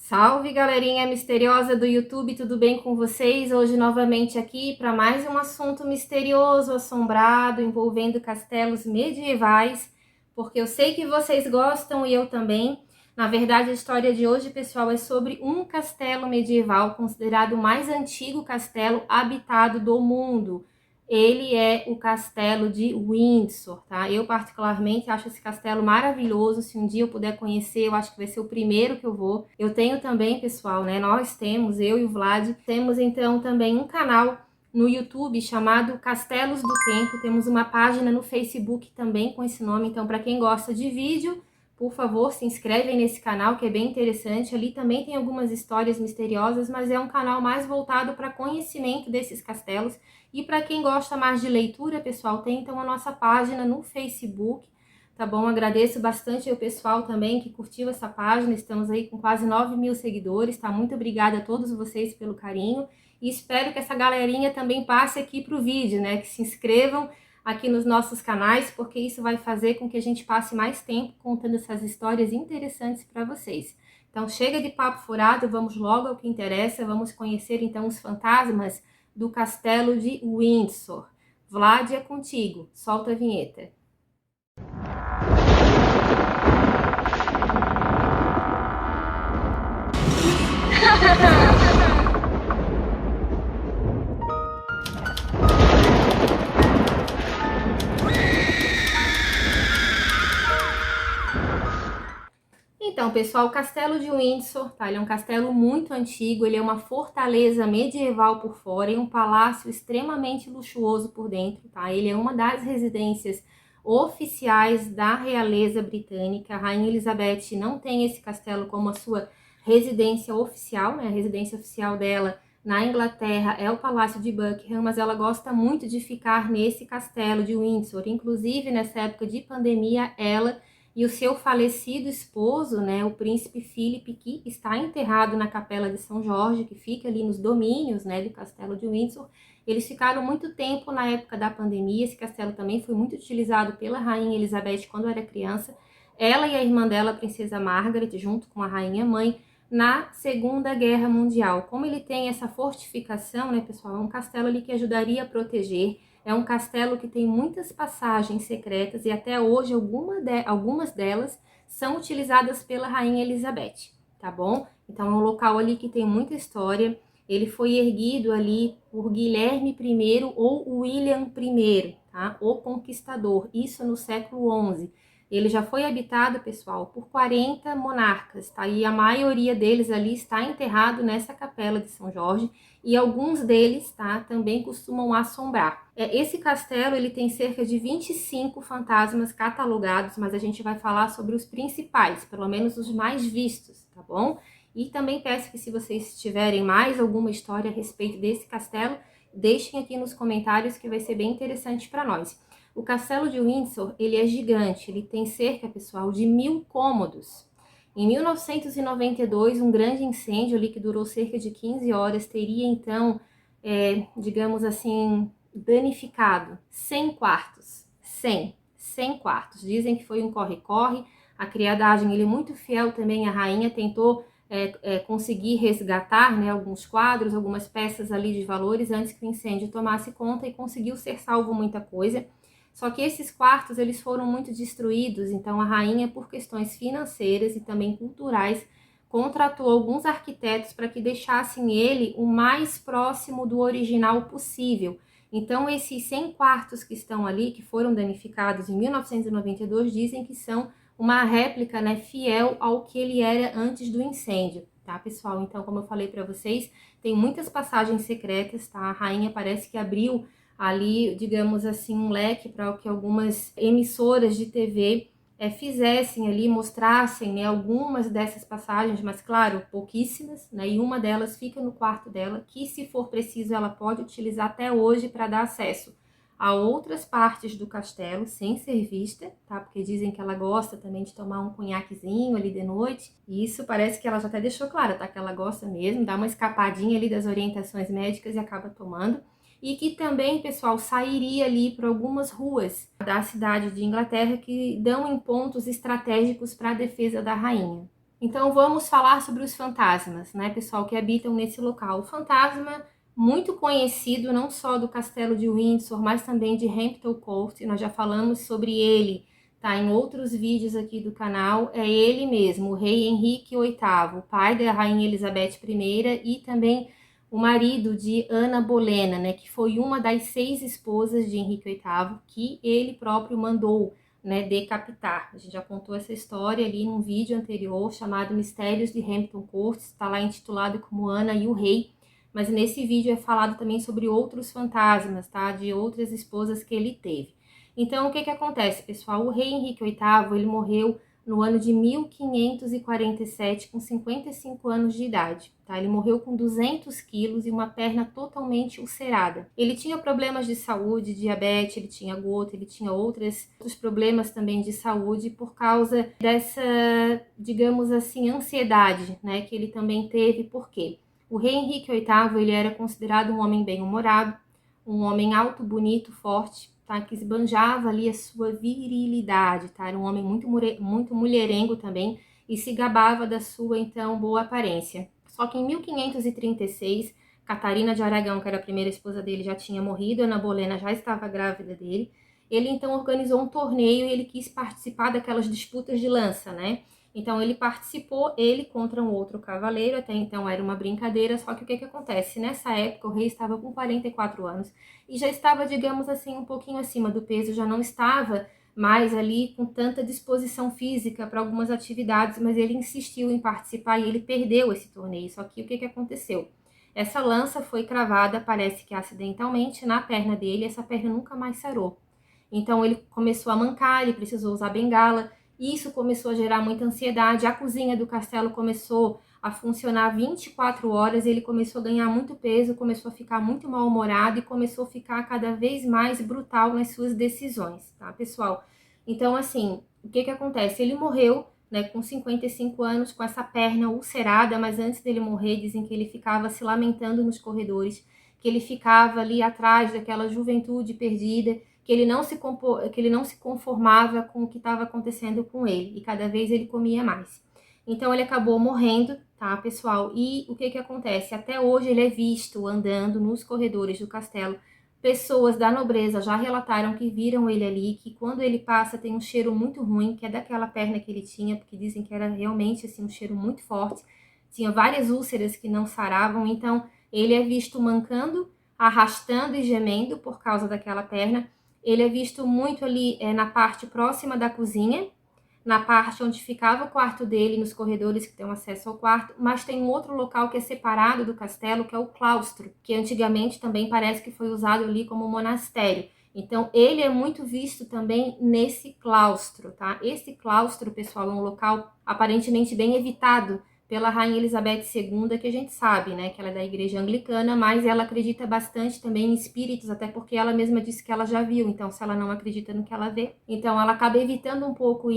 Salve, galerinha misteriosa do YouTube, tudo bem com vocês? Hoje novamente aqui para mais um assunto misterioso, assombrado, envolvendo castelos medievais, porque eu sei que vocês gostam e eu também. Na verdade, a história de hoje, pessoal, é sobre um castelo medieval considerado o mais antigo castelo habitado do mundo. Ele é o castelo de Windsor, tá? Eu particularmente acho esse castelo maravilhoso. Se um dia eu puder conhecer, eu acho que vai ser o primeiro que eu vou. Eu tenho também, pessoal, né? Nós temos, eu e o Vlad, temos então também um canal no YouTube chamado Castelos do Tempo. Temos uma página no Facebook também com esse nome. Então, para quem gosta de vídeo, por favor, se inscrevem nesse canal que é bem interessante. Ali também tem algumas histórias misteriosas, mas é um canal mais voltado para conhecimento desses castelos. E para quem gosta mais de leitura, pessoal, tem então a nossa página no Facebook, tá bom? Agradeço bastante ao pessoal também que curtiu essa página. Estamos aí com quase 9.000 seguidores, tá? Muito obrigada a todos vocês pelo carinho. E espero que essa galerinha também passe aqui pro vídeo, né? Que se inscrevam aqui nos nossos canais, porque isso vai fazer com que a gente passe mais tempo contando essas histórias interessantes para vocês. Então chega de papo furado, vamos logo ao que interessa, vamos conhecer então os fantasmas do castelo de Windsor. Vlad, é contigo, solta a vinheta. Então, pessoal, o castelo de Windsor, tá? Ele é um castelo muito antigo, ele é uma fortaleza medieval por fora e um palácio extremamente luxuoso por dentro, tá? Ele é uma das residências oficiais da realeza britânica. A Rainha Elizabeth não tem esse castelo como a sua residência oficial, né? A residência oficial dela na Inglaterra é o Palácio de Buckingham, mas ela gosta muito de ficar nesse castelo de Windsor. Inclusive, nessa época de pandemia, ela e o seu falecido esposo, né, o príncipe Philip, que está enterrado na Capela de São Jorge, que fica ali nos domínios, né, do Castelo de Windsor. Eles ficaram muito tempo na época da pandemia. Esse castelo também foi muito utilizado pela Rainha Elizabeth quando era criança. Ela e a irmã dela, a princesa Margaret, junto com a rainha mãe, na Segunda Guerra Mundial. Como ele tem essa fortificação, né, pessoal, é um castelo ali que ajudaria a proteger. É um castelo que tem muitas passagens secretas e até hoje algumas delas são utilizadas pela Rainha Elizabeth, tá bom? Então é um local ali que tem muita história. Ele foi erguido ali por Guilherme I ou William I, tá? O Conquistador, isso no século XI. Ele já foi habitado, pessoal, por 40 monarcas, tá? E a maioria deles ali está enterrado nessa capela de São Jorge, e alguns deles, tá, também costumam assombrar. Esse castelo, ele tem cerca de 25 fantasmas catalogados, mas a gente vai falar sobre os principais, pelo menos os mais vistos, tá bom? E também peço que, se vocês tiverem mais alguma história a respeito desse castelo, deixem aqui nos comentários, que vai ser bem interessante para nós. O castelo de Windsor, ele é gigante, ele tem cerca, pessoal, de 1.000 cômodos. Em 1992, um grande incêndio ali que durou cerca de 15 horas teria então, digamos assim, danificado 100 quartos. 100 quartos. Dizem que foi um corre-corre. A criadagem, ele é muito fiel também à rainha, tentou conseguir resgatar, né, alguns quadros, algumas peças ali de valores antes que o incêndio tomasse conta, e conseguiu ser salvo muita coisa. Só que esses quartos, eles foram muito destruídos, então a rainha, por questões financeiras e também culturais, contratou alguns arquitetos para que deixassem ele o mais próximo do original possível. Então esses 100 quartos que estão ali, que foram danificados em 1992, dizem que são uma réplica, né, fiel ao que ele era antes do incêndio, tá, pessoal? Então, como eu falei para vocês, tem muitas passagens secretas, tá? A rainha parece que abriu ali, digamos assim, um leque para que algumas emissoras de TV fizessem ali, mostrassem, né, algumas dessas passagens, mas claro, pouquíssimas, né, e uma delas fica no quarto dela, que, se for preciso, ela pode utilizar até hoje para dar acesso a outras partes do castelo sem ser vista, tá? Porque dizem que ela gosta também de tomar um conhaquezinho ali de noite, e isso parece que ela já até deixou claro, tá? Que ela gosta mesmo, dá uma escapadinha ali das orientações médicas e acaba tomando. E que também, pessoal, sairia ali por algumas ruas da cidade de Inglaterra que dão em pontos estratégicos para a defesa da rainha. Então vamos falar sobre os fantasmas, né, pessoal, que habitam nesse local. O fantasma muito conhecido não só do Castelo de Windsor, mas também de Hampton Court, nós já falamos sobre ele, tá, em outros vídeos aqui do canal, é ele mesmo, o rei Henrique VIII, o pai da rainha Elizabeth I e também o marido de Ana Bolena, né, que foi uma das 6 esposas de Henrique VIII, que ele próprio mandou, né, decapitar. A gente já contou essa história ali num vídeo anterior chamado Mistérios de Hampton Court, está lá intitulado como Ana e o Rei, mas nesse vídeo é falado também sobre outros fantasmas, tá, de outras esposas que ele teve. Então, o que que acontece, pessoal? O rei Henrique VIII, ele morreu no ano de 1547, com 55 anos de idade, tá? Ele morreu com 200 quilos e uma perna totalmente ulcerada. Ele tinha problemas de saúde, diabetes, ele tinha gota, ele tinha outros problemas também de saúde por causa dessa, digamos assim, ansiedade, né, que ele também teve. Por quê? O rei Henrique VIII, ele era considerado um homem bem-humorado, um homem alto, bonito, forte, tá? Que esbanjava ali a sua virilidade, tá? Era um homem muito mulherengo também e se gabava da sua, então, boa aparência. Só que em 1536, Catarina de Aragão, que era a primeira esposa dele, já tinha morrido, Ana Bolena já estava grávida dele. Ele, então, organizou um torneio e ele quis participar daquelas disputas de lança, né? Então ele participou, ele contra um outro cavaleiro, até então era uma brincadeira, só que o que acontece? Nessa época o rei estava com 44 anos e já estava, digamos assim, um pouquinho acima do peso, já não estava mais ali com tanta disposição física para algumas atividades, mas ele insistiu em participar e ele perdeu esse torneio. Só que o que aconteceu? Essa lança foi cravada, parece que acidentalmente, na perna dele, e essa perna nunca mais sarou. Então ele começou a mancar, ele precisou usar bengala. Isso começou a gerar muita ansiedade. A cozinha do castelo começou a funcionar 24 horas, ele começou a ganhar muito peso, começou a ficar muito mal-humorado e começou a ficar cada vez mais brutal nas suas decisões, tá, pessoal? Então, assim, o que acontece? Ele morreu, né, com 55 anos, com essa perna ulcerada, mas antes dele morrer, dizem que ele ficava se lamentando nos corredores, que ele ficava ali atrás daquela juventude perdida, que ele não se conformava com o que estava acontecendo com ele, e cada vez ele comia mais. Então ele acabou morrendo, tá, pessoal? E o que acontece? Até hoje ele é visto andando nos corredores do castelo. Pessoas da nobreza já relataram que viram ele ali, que quando ele passa tem um cheiro muito ruim, que é daquela perna que ele tinha, porque dizem que era realmente assim um cheiro muito forte. Tinha várias úlceras que não saravam, então ele é visto mancando, arrastando e gemendo por causa daquela perna. Ele é visto muito ali na parte próxima da cozinha, na parte onde ficava o quarto dele, nos corredores que tem acesso ao quarto, mas tem um outro local que é separado do castelo, que é o claustro, que antigamente também parece que foi usado ali como monastério. Então, ele é muito visto também nesse claustro, tá? Esse claustro, pessoal, é um local aparentemente bem evitado pela Rainha Elizabeth II, que a gente sabe, né, que ela é da igreja anglicana, mas ela acredita bastante também em espíritos, até porque ela mesma disse que ela já viu, então se ela não acredita no que ela vê, então ela acaba evitando um pouco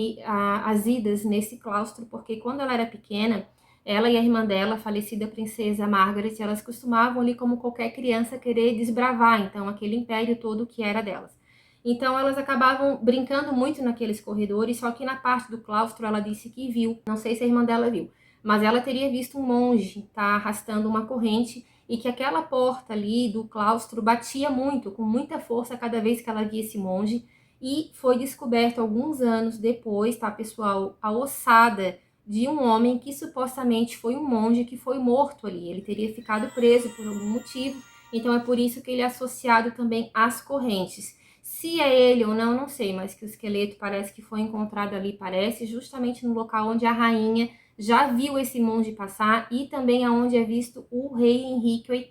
as idas nesse claustro, porque quando ela era pequena, ela e a irmã dela, a falecida princesa Margaret, elas costumavam ali, como qualquer criança, querer desbravar, então, aquele império todo que era delas. Então elas acabavam brincando muito naqueles corredores, só que na parte do claustro ela disse que viu, não sei se a irmã dela viu, mas ela teria visto um monge, tá, arrastando uma corrente e que aquela porta ali do claustro batia muito, com muita força cada vez que ela via esse monge. E foi descoberto alguns anos depois, tá, pessoal, a ossada de um homem que supostamente foi um monge que foi morto ali. Ele teria ficado preso por algum motivo, então é por isso que ele é associado também às correntes. Se é ele ou não, não sei, mas que o esqueleto parece que foi encontrado ali, parece, justamente no local onde a rainha já viu esse monge passar e também aonde é visto o rei Henrique VIII,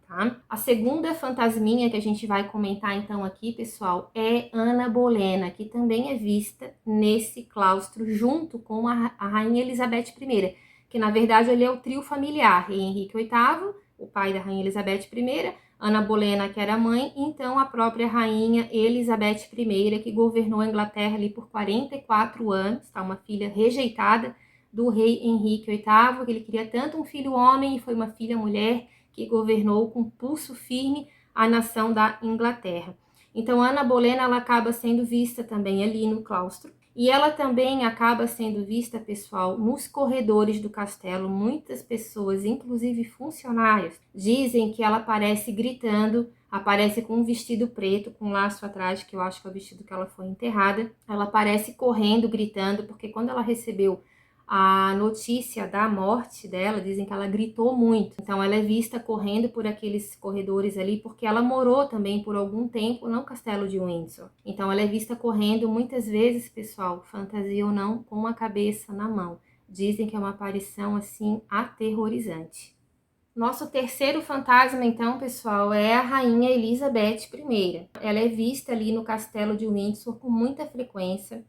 tá? A segunda fantasminha que a gente vai comentar então aqui, pessoal, é Ana Bolena, que também é vista nesse claustro junto com a rainha Elizabeth I, que na verdade ele é o trio familiar, rei Henrique VIII, o pai da rainha Elizabeth I, Ana Bolena, que era a mãe, e então a própria rainha Elizabeth I, que governou a Inglaterra ali por 44 anos, tá? Uma filha rejeitada do rei Henrique VIII, que ele queria tanto um filho homem e foi uma filha mulher que governou com pulso firme a nação da Inglaterra. Então, Ana Bolena ela acaba sendo vista também ali no claustro. E ela também acaba sendo vista, pessoal, nos corredores do castelo. Muitas pessoas, inclusive funcionários, dizem que ela aparece gritando, aparece com um vestido preto, com um laço atrás, que eu acho que é o vestido que ela foi enterrada. Ela aparece correndo, gritando, porque quando ela recebeu a notícia da morte dela, dizem que ela gritou muito. Então ela é vista correndo por aqueles corredores ali, porque ela morou também por algum tempo no castelo de Windsor. Então ela é vista correndo muitas vezes, pessoal, fantasia ou não, com a cabeça na mão. Dizem que é uma aparição assim aterrorizante. Nosso terceiro fantasma, então, pessoal, é a rainha Elizabeth I. Ela é vista ali no castelo de Windsor com muita frequência,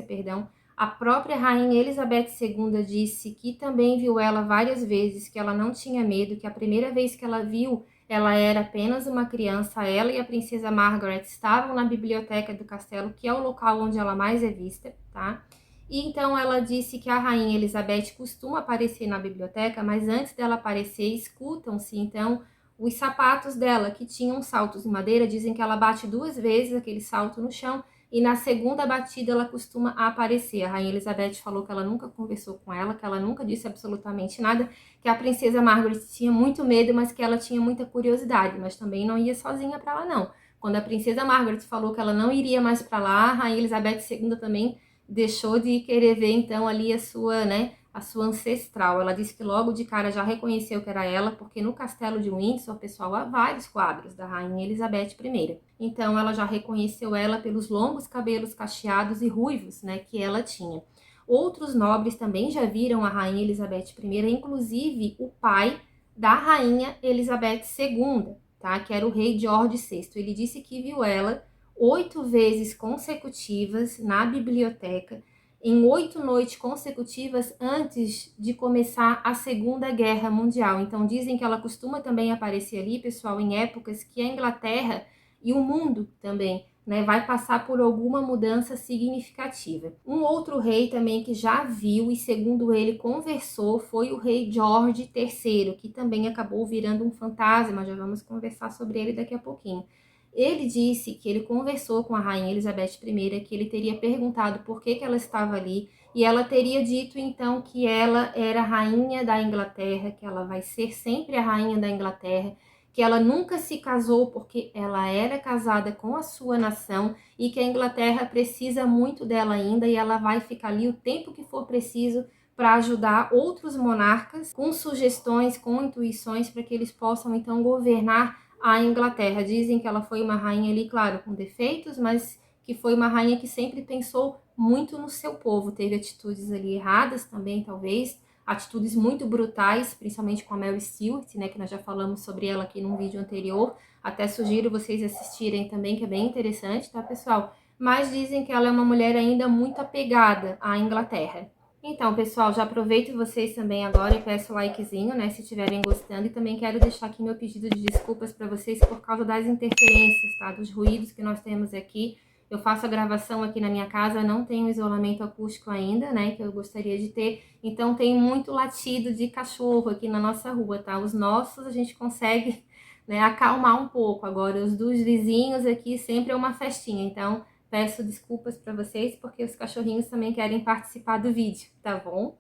perdão. A própria rainha Elizabeth II disse que também viu ela várias vezes, que ela não tinha medo, que a primeira vez que ela viu, ela era apenas uma criança. Ela e a princesa Margaret estavam na biblioteca do castelo, que é o local onde ela mais é vista, tá? E então ela disse que a rainha Elizabeth costuma aparecer na biblioteca, mas antes dela aparecer, escutam-se então os sapatos dela, que tinham saltos de madeira. Dizem que ela bate 2 vezes aquele salto no chão e na segunda batida ela costuma aparecer. A rainha Elizabeth falou que ela nunca conversou com ela, que ela nunca disse absolutamente nada, que a princesa Margaret tinha muito medo, mas que ela tinha muita curiosidade, mas também não ia sozinha para lá não. Quando a princesa Margaret falou que ela não iria mais para lá, a rainha Elizabeth II também deixou de querer ver então ali a sua, né, a sua ancestral. Ela disse que logo de cara já reconheceu que era ela, porque no castelo de Windsor, pessoal, há vários quadros da rainha Elizabeth I. Então ela já reconheceu ela pelos longos cabelos cacheados e ruivos, né, que ela tinha. Outros nobres também já viram a rainha Elizabeth I, inclusive o pai da rainha Elizabeth II, tá, que era o rei George VI. Ele disse que viu ela 8 vezes consecutivas na biblioteca, em 8 noites consecutivas antes de começar a Segunda Guerra Mundial. Então dizem que ela costuma também aparecer ali, pessoal, em épocas que a Inglaterra e o mundo também, né, vai passar por alguma mudança significativa. Um outro rei também que já viu e segundo ele conversou foi o rei George III, que também acabou virando um fantasma. Já vamos conversar sobre ele daqui a pouquinho. Ele disse que ele conversou com a rainha Elizabeth I, que ele teria perguntado por que ela estava ali, e ela teria dito então que ela era rainha da Inglaterra, que ela vai ser sempre a rainha da Inglaterra, que ela nunca se casou porque ela era casada com a sua nação e que a Inglaterra precisa muito dela ainda e ela vai ficar ali o tempo que for preciso para ajudar outros monarcas com sugestões, com intuições para que eles possam então governar a Inglaterra. Dizem que ela foi uma rainha ali, claro, com defeitos, mas que foi uma rainha que sempre pensou muito no seu povo. Teve atitudes ali erradas também, talvez, atitudes muito brutais, principalmente com a Mary Stuart, né, que nós já falamos sobre ela aqui num vídeo anterior. Até sugiro vocês assistirem também, que é bem interessante, tá, pessoal? Mas dizem que ela é uma mulher ainda muito apegada à Inglaterra. Então, pessoal, já aproveito vocês também agora e peço o likezinho, né, se estiverem gostando. E também quero deixar aqui meu pedido de desculpas para vocês por causa das interferências, tá, dos ruídos que nós temos aqui. Eu faço a gravação aqui na minha casa, não tenho isolamento acústico ainda, né, que eu gostaria de ter. Então, tem muito latido de cachorro aqui na nossa rua, tá? Os nossos a gente consegue, né, acalmar um pouco. Agora, os dos vizinhos aqui sempre é uma festinha, então peço desculpas para vocês, porque os cachorrinhos também querem participar do vídeo, tá bom?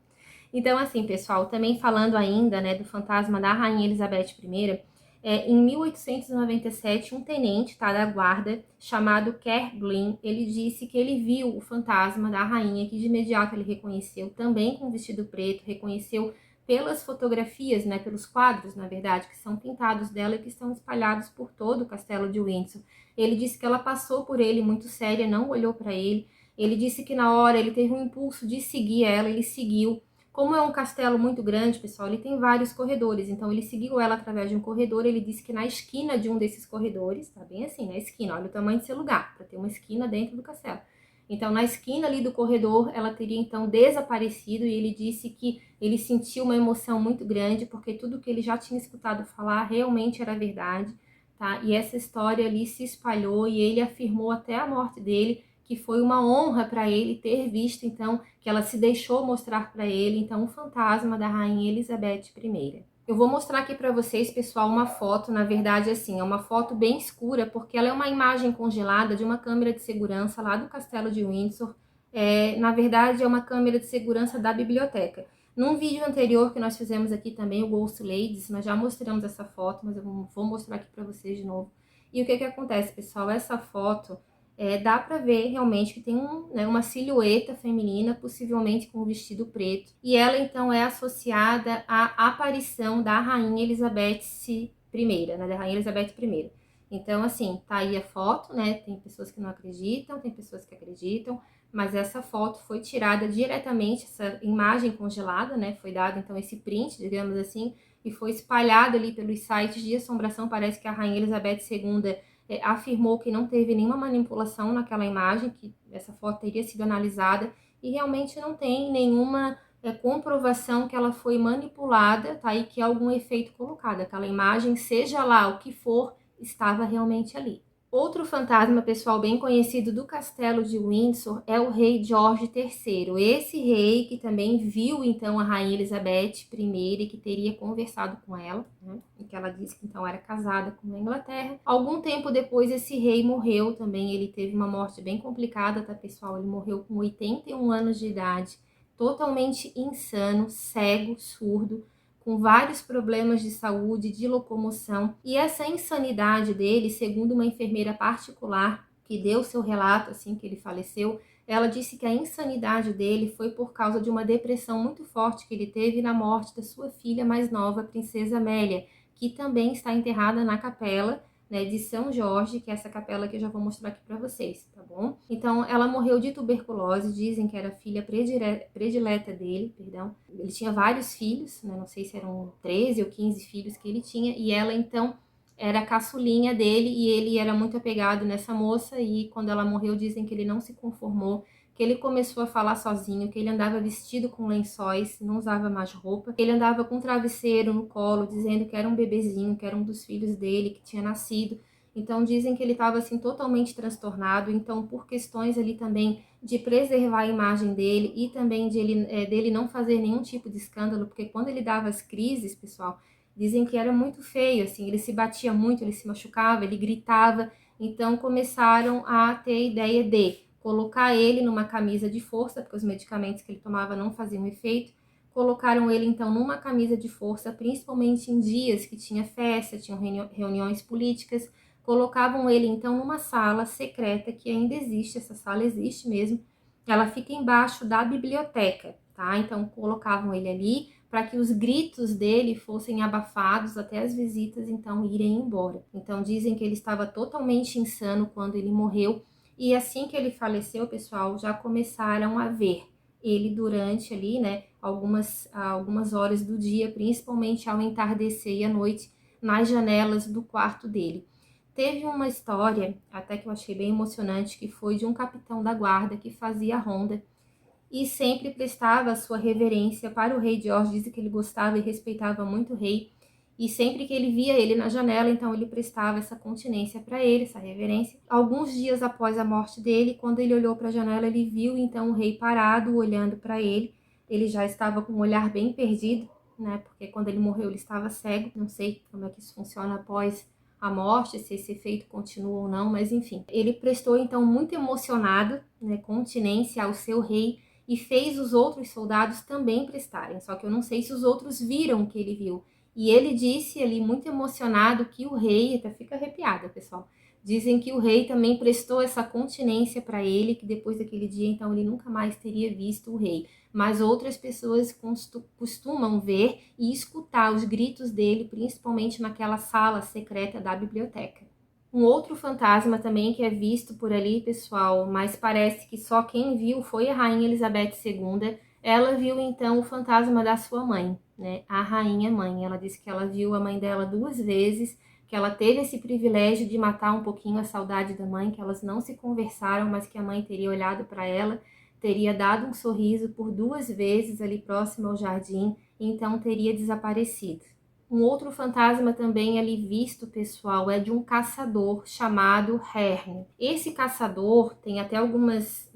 Então, assim, pessoal, também falando ainda, né, do fantasma da rainha Elizabeth I, em 1897, um tenente, tá, da guarda, chamado Kerr Glynn, ele disse que ele viu o fantasma da rainha, que de imediato ele reconheceu, também com vestido preto, reconheceu pelas fotografias, né, pelos quadros, na verdade, que são pintados dela e que estão espalhados por todo o castelo de Windsor. Ele disse que ela passou por ele muito séria, não olhou para ele. Ele disse que na hora ele teve um impulso de seguir ela, ele seguiu. Como é um castelo muito grande, pessoal, ele tem vários corredores, então ele seguiu ela através de um corredor. Ele disse que na esquina de um desses corredores, tá bem assim, na esquina, olha o tamanho do seu lugar, para ter uma esquina dentro do castelo. Então, na esquina ali do corredor, ela teria então desaparecido e ele disse que ele sentiu uma emoção muito grande, porque tudo que ele já tinha escutado falar realmente era verdade, tá? E essa história ali se espalhou e ele afirmou até a morte dele que foi uma honra para ele ter visto, então, que ela se deixou mostrar para ele, então, o fantasma da rainha Elizabeth I. Eu vou mostrar aqui para vocês, pessoal, uma foto, na verdade, assim, é uma foto bem escura, porque ela é uma imagem congelada de uma câmera de segurança lá do castelo de Windsor, na verdade é uma câmera de segurança da biblioteca. Num vídeo anterior que nós fizemos aqui também, o Ghost Ladies, nós já mostramos essa foto, mas eu vou mostrar aqui para vocês de novo. E o que acontece, pessoal? Essa foto, dá pra ver realmente que tem uma silhueta feminina, possivelmente com um vestido preto. E ela, então, é associada à aparição da Rainha Elizabeth I, né? Da Rainha Elizabeth I. Então, assim, tá aí a foto, né? Tem pessoas que não acreditam, tem pessoas que acreditam, mas essa foto foi tirada diretamente, essa imagem congelada, né? Foi dado, então, esse print, digamos assim, e foi espalhado ali pelos sites de assombração. Parece que a Rainha Elizabeth II afirmou que não teve nenhuma manipulação naquela imagem, que essa foto teria sido analisada, e realmente não tem nenhuma comprovação que ela foi manipulada, tá? E que algum efeito colocado. Aquela imagem, seja lá o que for, estava realmente ali. Outro fantasma, pessoal, bem conhecido do castelo de Windsor é o rei George III. Esse rei que também viu, então, a rainha Elizabeth I e que teria conversado com ela, né? E que ela disse que, então, era casada com a Inglaterra. Algum tempo depois, esse rei morreu também. Ele teve uma morte bem complicada, tá, pessoal? Ele morreu com 81 anos de idade, totalmente insano, cego, surdo, com vários problemas de saúde, de locomoção. E essa insanidade dele, segundo uma enfermeira particular que deu seu relato assim que ele faleceu, ela disse que a insanidade dele foi por causa de uma depressão muito forte que ele teve na morte da sua filha mais nova, a princesa Amélia, que também está enterrada na capela, né, de São Jorge, que é essa capela que eu já vou mostrar aqui para vocês, tá bom? Então, ela morreu de tuberculose, dizem que era a filha predileta dele, perdão. Ele tinha vários filhos, né, não sei se eram 13 ou 15 filhos que ele tinha, e ela, então, era a caçulinha dele, e ele era muito apegado nessa moça, e quando ela morreu, dizem que ele não se conformou, que ele começou a falar sozinho, que ele andava vestido com lençóis, não usava mais roupa, que ele andava com um travesseiro no colo, dizendo que era um bebezinho, que era um dos filhos dele, que tinha nascido. Então dizem que ele estava assim totalmente transtornado, então por questões ali também de preservar a imagem dele e também dele não fazer nenhum tipo de escândalo, porque quando ele dava as crises, pessoal, dizem que era muito feio, assim, ele se batia muito, ele se machucava, ele gritava, então começaram a ter a ideia de colocar ele numa camisa de força, porque os medicamentos que ele tomava não faziam efeito. Colocaram ele, então, numa camisa de força, principalmente em dias que tinha festa, tinham reuniões políticas. Colocavam ele, então, numa sala secreta, que ainda existe, essa sala existe mesmo. Ela fica embaixo da biblioteca, tá? Então, colocavam ele ali para que os gritos dele fossem abafados até as visitas, então, irem embora. Então, dizem que ele estava totalmente insano quando ele morreu. E assim que ele faleceu, pessoal, já começaram a ver ele durante ali, né, algumas horas do dia, principalmente ao entardecer e à noite, nas janelas do quarto dele. Teve uma história, até que eu achei bem emocionante, que foi de um capitão da guarda que fazia ronda e sempre prestava a sua reverência para o rei George. Diz que ele gostava e respeitava muito o rei, e sempre que ele via ele na janela, então ele prestava essa continência para ele, essa reverência. Alguns dias após a morte dele, quando ele olhou para a janela, ele viu então o rei parado, olhando para ele. Ele já estava com um olhar bem perdido, né? Porque quando ele morreu ele estava cego. Não sei como é que isso funciona após a morte, se esse efeito continua ou não, mas enfim. Ele prestou então muito emocionado, né, continência ao seu rei, e fez os outros soldados também prestarem. Só que eu não sei se os outros viram o que ele viu. E ele disse ali, muito emocionado, que o rei, até fica arrepiada, pessoal, dizem que o rei também prestou essa continência para ele, que depois daquele dia, então, ele nunca mais teria visto o rei. Mas outras pessoas costumam ver e escutar os gritos dele, principalmente naquela sala secreta da biblioteca. Um outro fantasma também que é visto por ali, pessoal, mas parece que só quem viu foi a Rainha Elizabeth II. Ela viu, então, o fantasma da sua mãe, né? A rainha mãe. Ela disse que ela viu a mãe dela 2 vezes, que ela teve esse privilégio de matar um pouquinho a saudade da mãe, que elas não se conversaram, mas que a mãe teria olhado para ela, teria dado um sorriso por 2 vezes ali próximo ao jardim, e então teria desaparecido. Um outro fantasma também ali visto, pessoal, é de um caçador chamado Herne. Esse caçador tem até algumas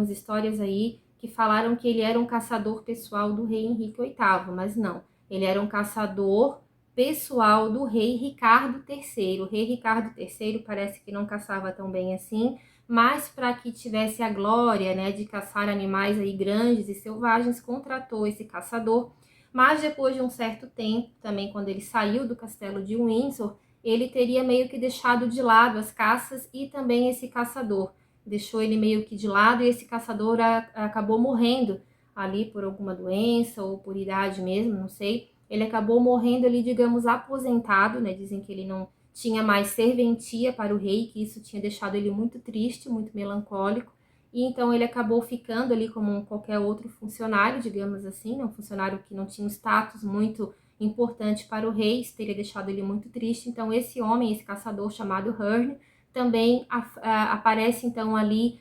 histórias aí que falaram que ele era um caçador pessoal do rei Henrique VIII, mas não. Ele era um caçador pessoal do rei Ricardo III. O rei Ricardo III parece que não caçava tão bem assim, mas para que tivesse a glória, né, de caçar animais aí grandes e selvagens, contratou esse caçador. Mas depois de um certo tempo, também quando ele saiu do castelo de Windsor, ele teria meio que deixado de lado as caças e também esse caçador. Deixou ele meio que de lado e esse caçador acabou morrendo ali por alguma doença ou por idade mesmo, não sei. Ele acabou morrendo ali, digamos, aposentado, né? Dizem que ele não tinha mais serventia para o rei, que isso tinha deixado ele muito triste, muito melancólico. E então ele acabou ficando ali como qualquer outro funcionário, digamos assim, né? Um funcionário que não tinha um status muito importante para o rei, isso teria deixado ele muito triste. Então esse homem, esse caçador chamado Herne, também aparece então ali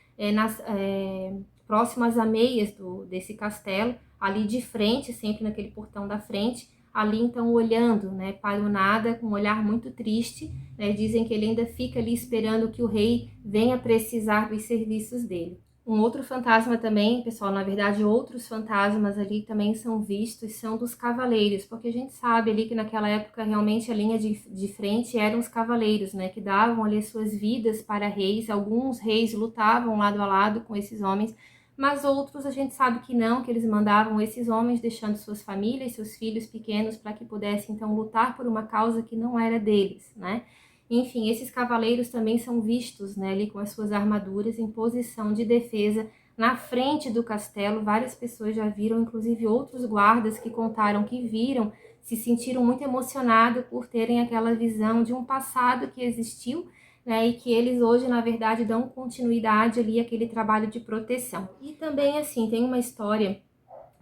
próximas às meias desse castelo, ali de frente, sempre naquele portão da frente, ali então olhando, né, para o nada, com um olhar muito triste, né, dizem que ele ainda fica ali esperando que o rei venha precisar dos serviços dele. Um outro fantasma também, pessoal, na verdade outros fantasmas ali também são vistos, são dos cavaleiros, porque a gente sabe ali que naquela época realmente a linha de frente eram os cavaleiros, né, que davam ali as suas vidas para reis. Alguns reis lutavam lado a lado com esses homens, mas outros a gente sabe que não, que eles mandavam esses homens deixando suas famílias, seus filhos pequenos, para que pudessem então lutar por uma causa que não era deles, né? Enfim, esses cavaleiros também são vistos, né, ali com as suas armaduras em posição de defesa na frente do castelo. Várias pessoas já viram, inclusive outros guardas que contaram que viram, se sentiram muito emocionados por terem aquela visão de um passado que existiu, né, e que eles hoje, na verdade, dão continuidade ali àquele trabalho de proteção. E também, assim, tem uma história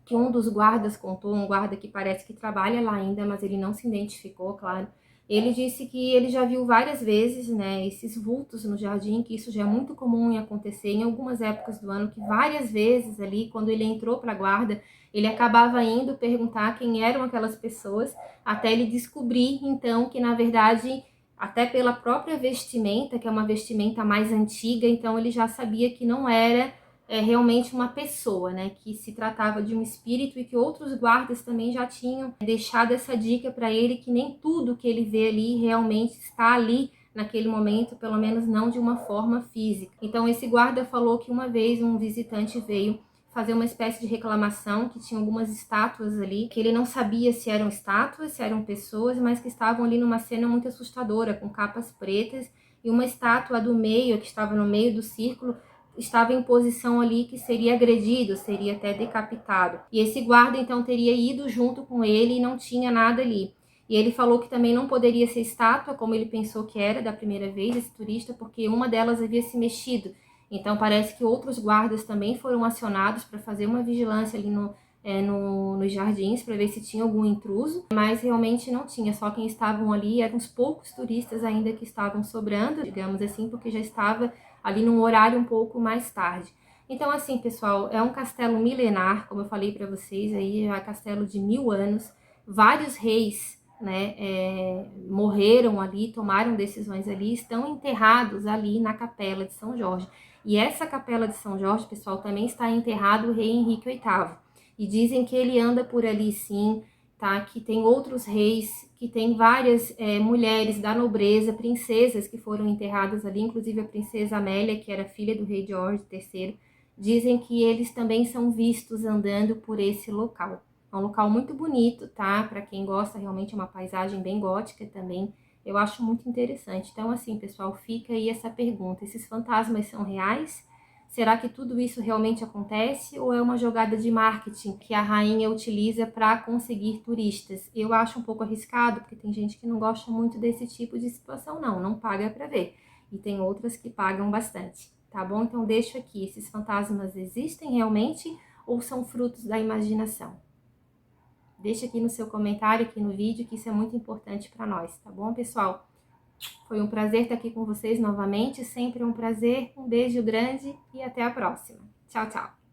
que um dos guardas contou, um guarda que parece que trabalha lá ainda, mas ele não se identificou, claro. Ele disse que ele já viu várias vezes, né, esses vultos no jardim, que isso já é muito comum em acontecer em algumas épocas do ano, que várias vezes ali, quando ele entrou para a guarda, ele acabava indo perguntar quem eram aquelas pessoas, até ele descobrir, então, que na verdade, até pela própria vestimenta, que é uma vestimenta mais antiga, então ele já sabia que não era realmente uma pessoa, né, que se tratava de um espírito, e que outros guardas também já tinham deixado essa dica para ele, que nem tudo que ele vê ali realmente está ali naquele momento, pelo menos não de uma forma física. Então esse guarda falou que uma vez um visitante veio fazer uma espécie de reclamação, que tinha algumas estátuas ali, que ele não sabia se eram estátuas, se eram pessoas, mas que estavam ali numa cena muito assustadora, com capas pretas, e uma estátua do meio, que estava no meio do círculo, estava em posição ali que seria agredido, seria até decapitado. E esse guarda então teria ido junto com ele e não tinha nada ali. E ele falou que também não poderia ser estátua, como ele pensou que era da primeira vez, esse turista, porque uma delas havia se mexido. Então parece que outros guardas também foram acionados para fazer uma vigilância ali nos jardins, para ver se tinha algum intruso, mas realmente não tinha, só quem estavam ali eram uns poucos turistas ainda que estavam sobrando, digamos assim, porque já estava ali num horário um pouco mais tarde. Então, assim, pessoal, é um castelo milenar, como eu falei para vocês, aí é um castelo de 1000 anos. Vários reis, né, morreram ali, tomaram decisões ali, estão enterrados ali na capela de São Jorge. E essa capela de São Jorge, pessoal, também está enterrado o rei Henrique VIII. E dizem que ele anda por ali, sim, tá? Que tem outros reis, que tem várias mulheres da nobreza, princesas que foram enterradas ali, inclusive a princesa Amélia, que era filha do rei George III. Dizem que eles também são vistos andando por esse local. É um local muito bonito, tá? Para quem gosta, realmente é uma paisagem bem gótica também. Eu acho muito interessante. Então, assim, pessoal, fica aí essa pergunta. Esses fantasmas são reais? Será que tudo isso realmente acontece ou é uma jogada de marketing que a rainha utiliza para conseguir turistas? Eu acho um pouco arriscado, porque tem gente que não gosta muito desse tipo de situação, não paga para ver. E tem outras que pagam bastante, tá bom? Então deixo aqui, esses fantasmas existem realmente ou são frutos da imaginação? Deixa aqui no seu comentário, aqui no vídeo, que isso é muito importante para nós, tá bom, pessoal? Foi um prazer estar aqui com vocês novamente, sempre um prazer. Um beijo grande e até a próxima. Tchau, tchau!